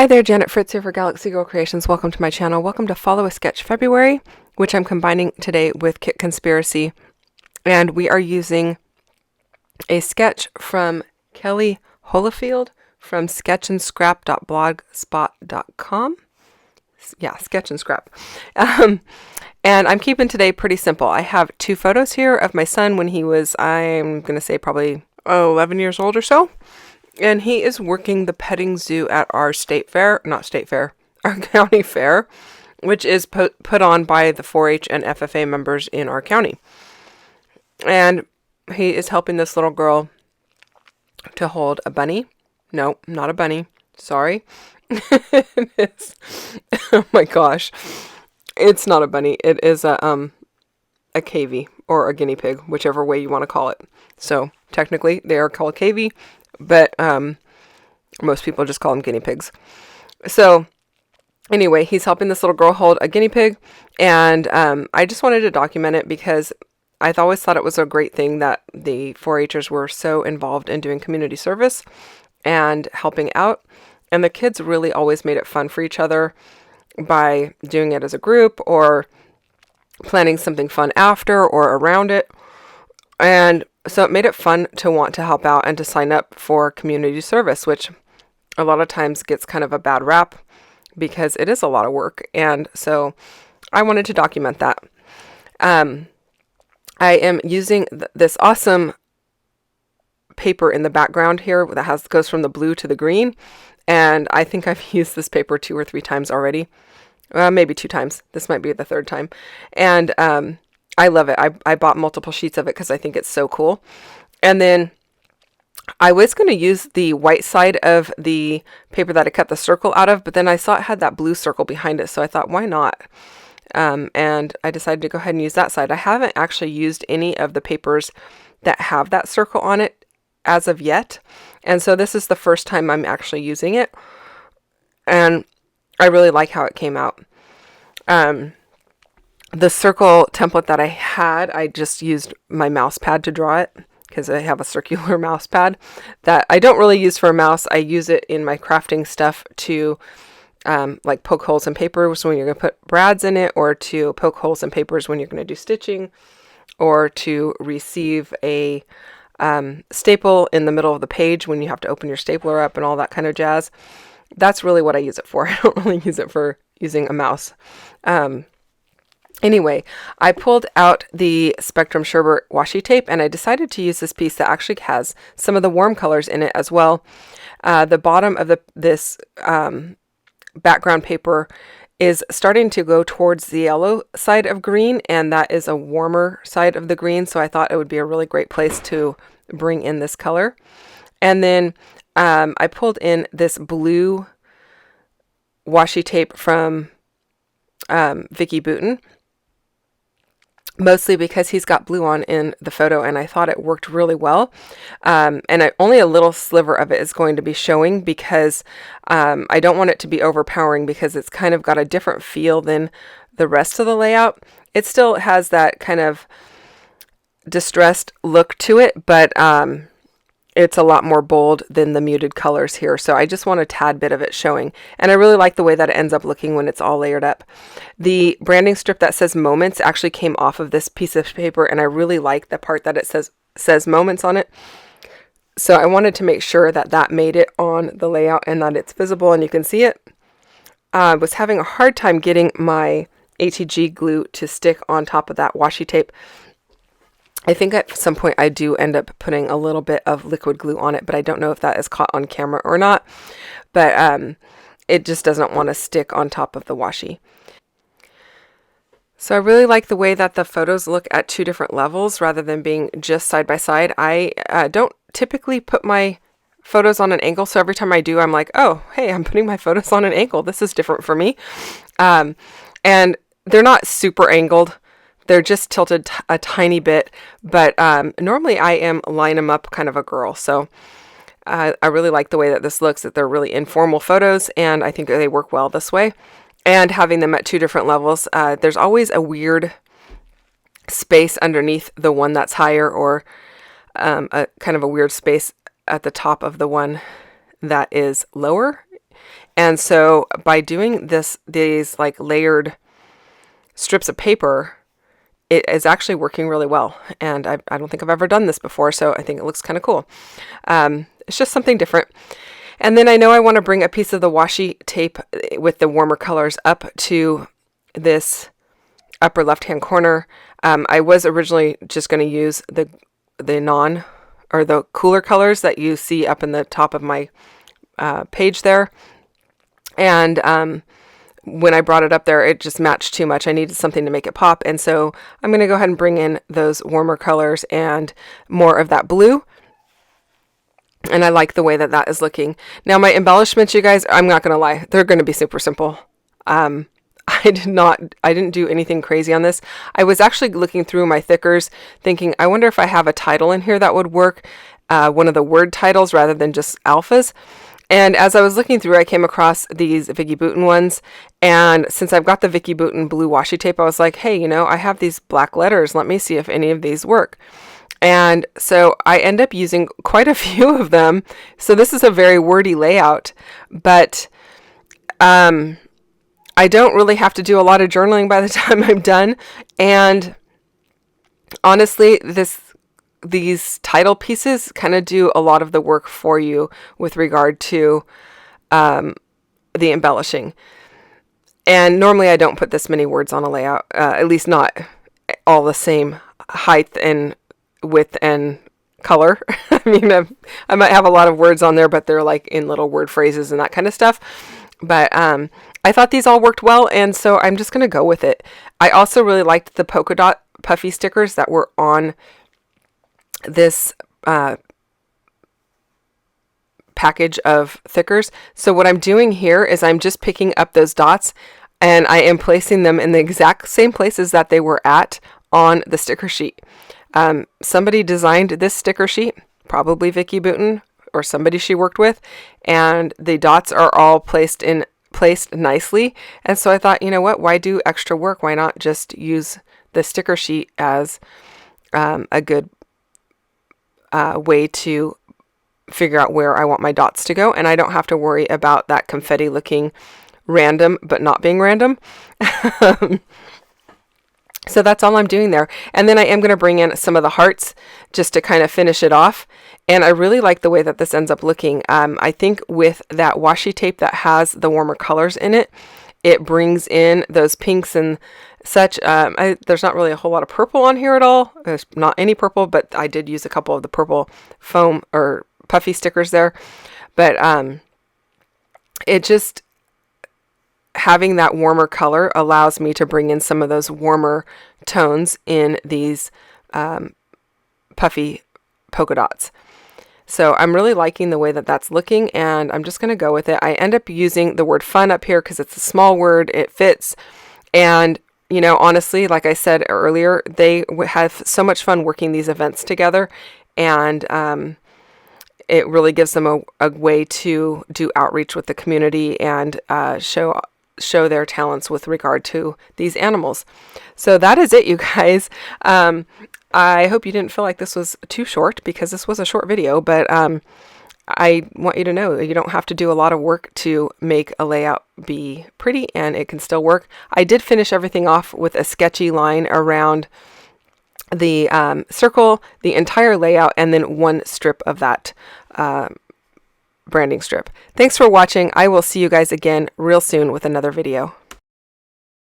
Hi there, Janet Fritz here for Galaxy Girl Creations. Welcome to my channel. Welcome to Follow a Sketch February, which I'm combining today with Kit Conspiracy. And we are using a sketch from Kelly Holofield from sketchandscrap.blogspot.com. Yeah, Sketch and Scrap. And I'm keeping today pretty simple. I have two photos here of my son when he was, I'm going to say probably 11 years old or so. And he is working the petting zoo at our our county fair, which is put on by the 4-H and FFA members in our county. And he is helping this little girl to hold a bunny. No, not a bunny. Sorry. Oh my gosh. It's not a bunny. It is a KV or a guinea pig, whichever way you want to call it. So technically they are called KV. But most people just call them guinea pigs. So anyway, he's helping this little girl hold a guinea pig. And I just wanted to document it because I always thought it was a great thing that the 4-Hers were so involved in doing community service and helping out. And the kids really always made it fun for each other by doing it as a group or planning something fun after or around it. And so it made it fun to want to help out and to sign up for community service, which a lot of times gets kind of a bad rap because it is a lot of work. And so I wanted to document that. I am using this awesome paper in the background here that goes from the blue to the green. And I think I've used this paper 2 or 3 times already. Maybe 2 times. This might be the 3rd time. And I love it. I bought multiple sheets of it because I think it's so cool. And then I was going to use the white side of the paper that I cut the circle out of, but then I saw it had that blue circle behind it, so I thought, why not? And I decided to go ahead and use that side. I haven't actually used any of the papers that have that circle on it as of yet, and so this is the first time I'm actually using it, and I really like how it came out. The circle template that I had, I just used my mouse pad to draw it because I have a circular mouse pad that I don't really use for a mouse. I use it in my crafting stuff to like poke holes in papers when you're going to put brads in it, or to poke holes in papers when you're going to do stitching, or to receive a staple in the middle of the page when you have to open your stapler up and all that kind of jazz. That's really what I use it for. I don't really use it for using a mouse. Anyway, I pulled out the Spectrum Sherbet washi tape and I decided to use this piece that actually has some of the warm colors in it as well. The bottom of this background paper is starting to go towards the yellow side of green, and that is a warmer side of the green, so I thought it would be a really great place to bring in this color. And then I pulled in this blue washi tape from Vicky Booten, mostly because he's got blue on in the photo and I thought it worked really well. And only a little sliver of it is going to be showing because I don't want it to be overpowering because it's kind of got a different feel than the rest of the layout. It still has that kind of distressed look to it, but it's a lot more bold than the muted colors here. So I just want a tad bit of it showing. And I really like the way that it ends up looking when it's all layered up. The branding strip that says Moments actually came off of this piece of paper, and I really like the part that it says Moments on it. So I wanted to make sure that that made it on the layout and that it's visible and you can see it. I was having a hard time getting my ATG glue to stick on top of that washi tape. I think at some point I do end up putting a little bit of liquid glue on it, but I don't know if that is caught on camera or not. But it just doesn't want to stick on top of the washi. So I really like the way that the photos look at 2 different levels rather than being just side by side. I don't typically put my photos on an angle, so every time I do, I'm like, oh, hey, I'm putting my photos on an angle. This is different for me. And they're not super angled. They're just tilted a tiny bit, but normally I am line them up kind of a girl. So I really like the way that this looks, that they're really informal photos, and I think they work well this way. And having them at 2 different levels, there's always a weird space underneath the one that's higher, or a kind of a weird space at the top of the one that is lower. And so by doing these like layered strips of paper, it is actually working really well. And I don't think I've ever done this before, so I think it looks kind of cool. It's just something different. And then I know I want to bring a piece of the washi tape with the warmer colors up to this upper left-hand corner. I was originally just going to use the cooler colors that you see up in the top of my page there. And when I brought it up there, it just matched too much. I needed something to make it pop. And so I'm going to go ahead and bring in those warmer colors and more of that blue. And I like the way that that is looking. Now my embellishments, you guys, I'm not going to lie, they're going to be super simple. I didn't do anything crazy on this. I was actually looking through my thickers thinking, I wonder if I have a title in here that would work, one of the word titles rather than just alphas. And as I was looking through, I came across these Vicki Boutin ones. And since I've got the Vicki Boutin blue washi tape, I was like, hey, you know, I have these black letters. Let me see if any of these work. And so I end up using quite a few of them. So this is a very wordy layout, but I don't really have to do a lot of journaling by the time I'm done. And honestly, these title pieces kind of do a lot of the work for you with regard to the embellishing. And normally I don't put this many words on a layout, at least not all the same height and width and color. I mean, I might have a lot of words on there, but they're like in little word phrases and that kind of stuff. But I thought these all worked well, and so I'm just going to go with it. I also really liked the polka dot puffy stickers that were on this package of thickers. So what I'm doing here is I'm just picking up those dots and I am placing them in the exact same places that they were at on the sticker sheet. Somebody designed this sticker sheet, probably Vicki Boutin or somebody she worked with, and the dots are all placed nicely. And so I thought, you know what, why do extra work? Why not just use the sticker sheet as a good way to figure out where I want my dots to go, and I don't have to worry about that confetti looking random but not being random. So that's all I'm doing there. And then I am going to bring in some of the hearts just to kind of finish it off. And I really like the way that this ends up looking. I think with that washi tape that has the warmer colors in it, it brings in those pinks and such. There's not really a whole lot of purple on here at all. There's not any purple, but I did use a couple of the purple foam or puffy stickers there. But it just, having that warmer color allows me to bring in some of those warmer tones in these puffy polka dots. So I'm really liking the way that that's looking, and I'm just going to go with it. I end up using the word fun up here because it's a small word, it fits. And, you know, honestly, like I said earlier, they have so much fun working these events together, and it really gives them a way to do outreach with the community and show their talents with regard to these animals. So that is it, you guys. I hope you didn't feel like this was too short, because this was a short video, but I want you to know you don't have to do a lot of work to make a layout be pretty, and it can still work. I did finish everything off with a sketchy line around the circle, the entire layout, and then one strip of that branding strip. Thanks for watching. I will see you guys again real soon with another video.